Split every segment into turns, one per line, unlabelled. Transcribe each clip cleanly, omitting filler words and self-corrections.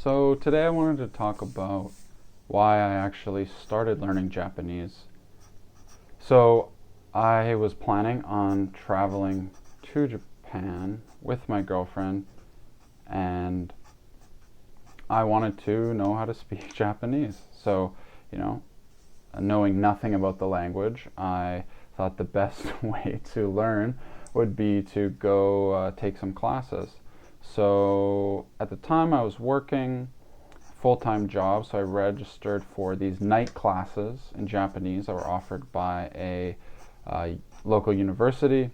So today I wanted to talk about why I actually started learning Japanese. So I was planning on traveling to Japan with my girlfriend, and I wanted to know how to speak Japanese. So, you know, knowing nothing about the language, I thought the best way to learn would be to go take some classes. So at the time I was working full-time job, so I registered for these night classes in Japanese that were offered by a local university,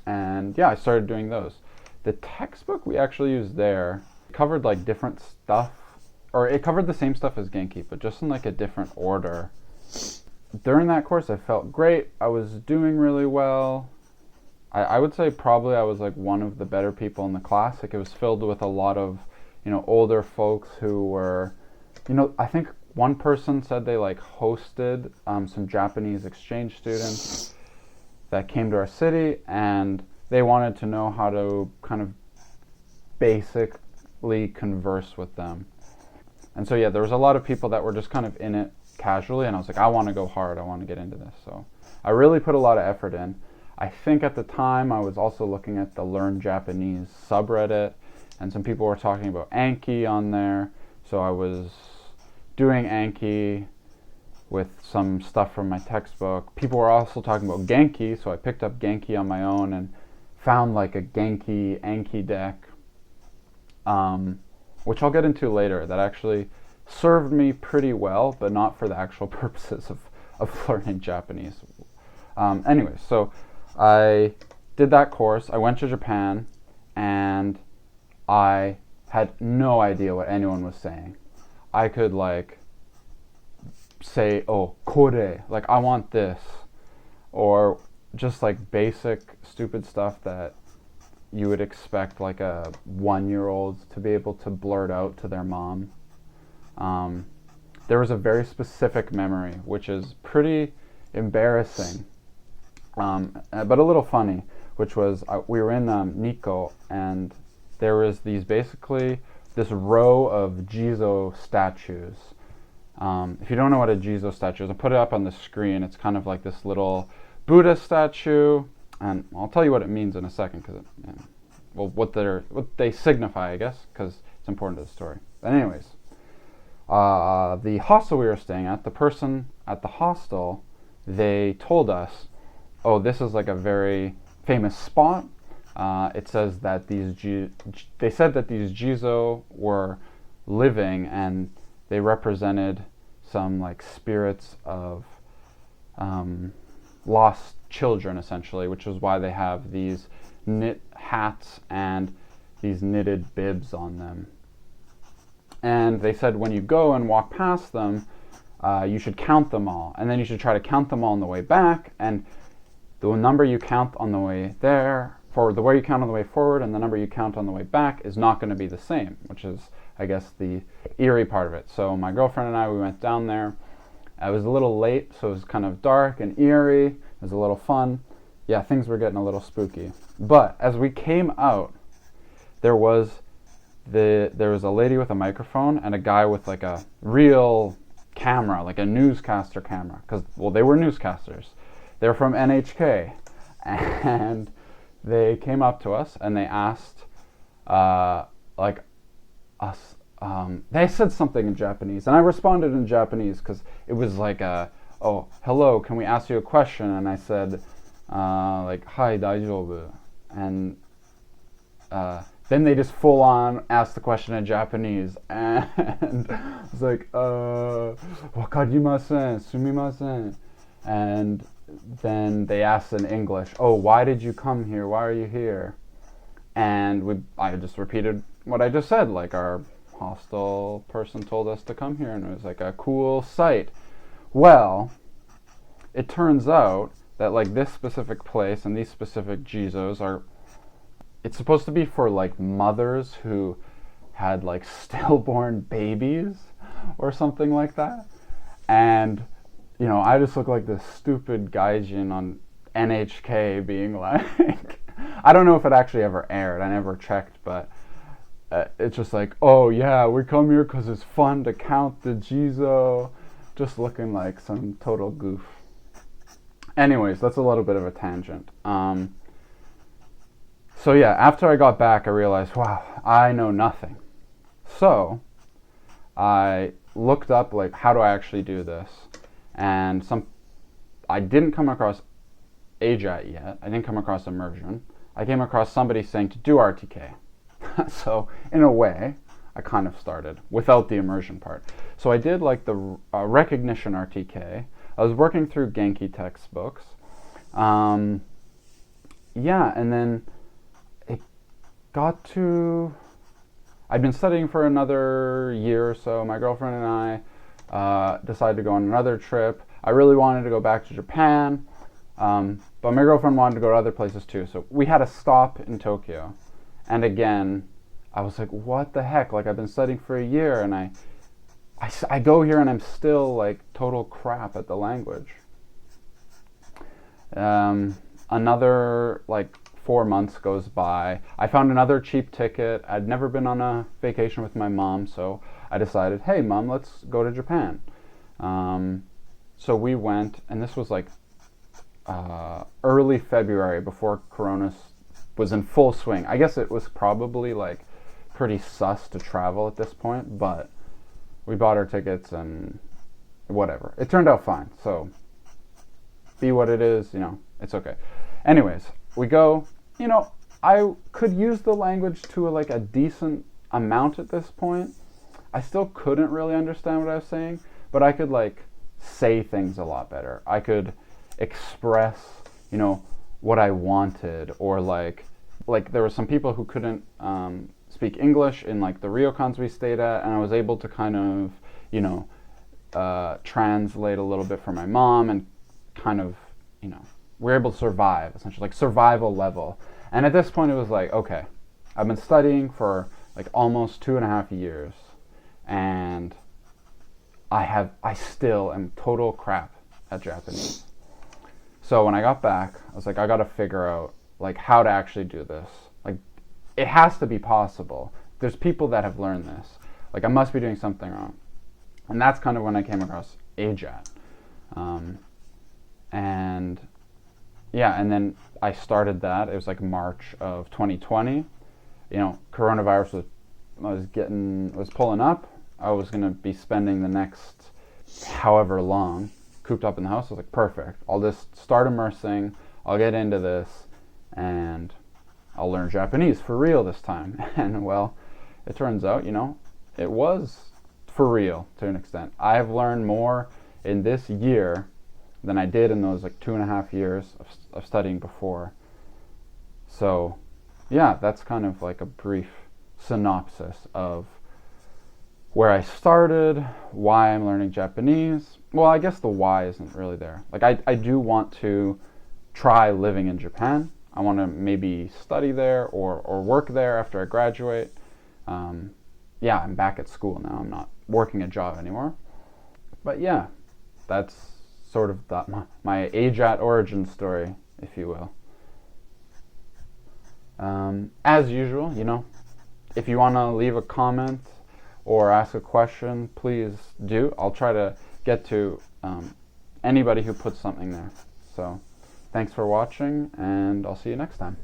and yeah, I started doing those. The textbook we actually used there covered like different stuff, or it covered the same stuff as Genki, but just in like a different order. During that course, I felt great. I was doing really well. I would say probably I was like one of the better people in the class. Like, it was filled with a lot of, older folks who were, I think one person said they like hosted some Japanese exchange students that came to our city, and they wanted to know how to kind of basically converse with them. And so yeah, there was a lot of people that were just kind of in it casually, and I was like, I want to go hard, I want to get into this. So I really put a lot of effort in. I think at the time I was also looking at the Learn Japanese subreddit, and some people were talking about Anki on there. So I was doing Anki with some stuff from my textbook. People were also talking about Genki, so I picked up Genki on my own and found like a Genki Anki deck, which I'll get into later, that actually served me pretty well, but not for the actual purposes of learning Japanese. Anyway, so I did that course. I went to Japan, and I had no idea what anyone was saying. I could like say, oh, kore, like I want this, or just like basic stupid stuff that you would expect like a 1-year-old to be able to blurt out to their mom. There was a very specific memory, which is pretty embarrassing, but a little funny, which was we were in Nikko, and there was this row of Jizo statues. If you don't know what a Jizo statue is, I'll put it up on the screen. It's kind of like this little Buddha statue, and I'll tell you what it means in a second, because what they signify, I guess, because it's important to the story. But anyways, the hostel we were staying at, the person at the hostel, they told us, oh, this is like a very famous spot. It says that they said that these Jizo were living, and they represented some like spirits of lost children, essentially, which is why they have these knit hats and these knitted bibs on them. And they said when you go and walk past them, you should count them all, and then you should try to count them all on the way back, and the number you count on the way there, for the way you count on the way forward, and the number you count on the way back is not going to be the same, which is, I guess, the eerie part of it. So my girlfriend and I, we went down there. I was a little late, so it was kind of dark and eerie. It was a little fun. Yeah, things were getting a little spooky. But as we came out, there was a lady with a microphone and a guy with like a real camera, like a newscaster camera, because, well, they were newscasters. They're from NHK, and they came up to us and they asked, like us. They said something in Japanese, and I responded in Japanese because it was like, "Oh, hello, can we ask you a question?" And I said, like, "Hai, daijoubu," and then they just full on asked the question in Japanese, and I was like, "Wakarimasen, sumimasen," and then they asked in English, "Oh, why did you come here? Why are you here?" And I just repeated what I just said, like our hostel person told us to come here, and it was like a cool sight. Well, it turns out that like this specific place and these specific Jizos it's supposed to be for like mothers who had like stillborn babies or something like that. And I just look like this stupid gaijin on NHK being like, I don't know if it actually ever aired. I never checked, but it's just like, oh yeah, we come here because it's fun to count the jizo. Just looking like some total goof. Anyways, that's a little bit of a tangent. So yeah, after I got back, I realized, wow, I know nothing. So I looked up like, how do I actually do this? And I didn't come across AJATT yet. I didn't come across immersion. I came across somebody saying to do RTK. So in a way, I kind of started without the immersion part. So I did like the recognition RTK. I was working through Genki textbooks. Yeah, and then it got to... I'd been studying for another year or so. My girlfriend and I decided to go on another trip. I really wanted to go back to Japan, but my girlfriend wanted to go to other places too. So we had a stop in Tokyo. And again, I was like, what the heck? Like, I've been studying for a year, and I go here and I'm still like total crap at the language. Another like 4 months goes by. I found another cheap ticket. I'd never been on a vacation with my mom, so I decided, hey mom, let's go to Japan. So we went, and this was like early February, before Corona was in full swing. I guess it was probably like pretty sus to travel at this point, but we bought our tickets and whatever. It turned out fine, so be what it is, you know, it's okay. Anyways, we go, you know, I could use the language to like a decent amount at this point. I still couldn't really understand what I was saying, but I could like say things a lot better. I could express, you know, what I wanted, or like there were some people who couldn't speak English in like the ryokans we stayed at, and I was able to kind of, you know, translate a little bit for my mom, and kind of, you know, we're able to survive, essentially, like survival level. And at this point it was like, okay, I've been studying for like almost 2.5 years, and I still am total crap at Japanese. So when I got back, I was like, I gotta figure out like how to actually do this. Like, it has to be possible. There's people that have learned this. Like, I must be doing something wrong. And that's kind of when I came across AJATT. And yeah, and then I started that. It was like March of 2020. You know, coronavirus was pulling up. I was gonna be spending the next however long cooped up in the house. I was like, perfect. I'll just start immersing. I'll get into this, and I'll learn Japanese for real this time. And well, it turns out, you know, it was for real to an extent. I have learned more in this year than I did in those like 2.5 years of studying before. So yeah, that's kind of like a brief synopsis of where I started, why I'm learning Japanese. Well, I guess the why isn't really there. Like, I do want to try living in Japan. I want to maybe study there or work there after I graduate. Yeah, I'm back at school now. I'm not working a job anymore. But yeah, that's sort of my AJATT origin story, if you will. As usual, you know, if you want to leave a comment or ask a question, please do. I'll try to get to anybody who puts something there. So thanks for watching, and I'll see you next time.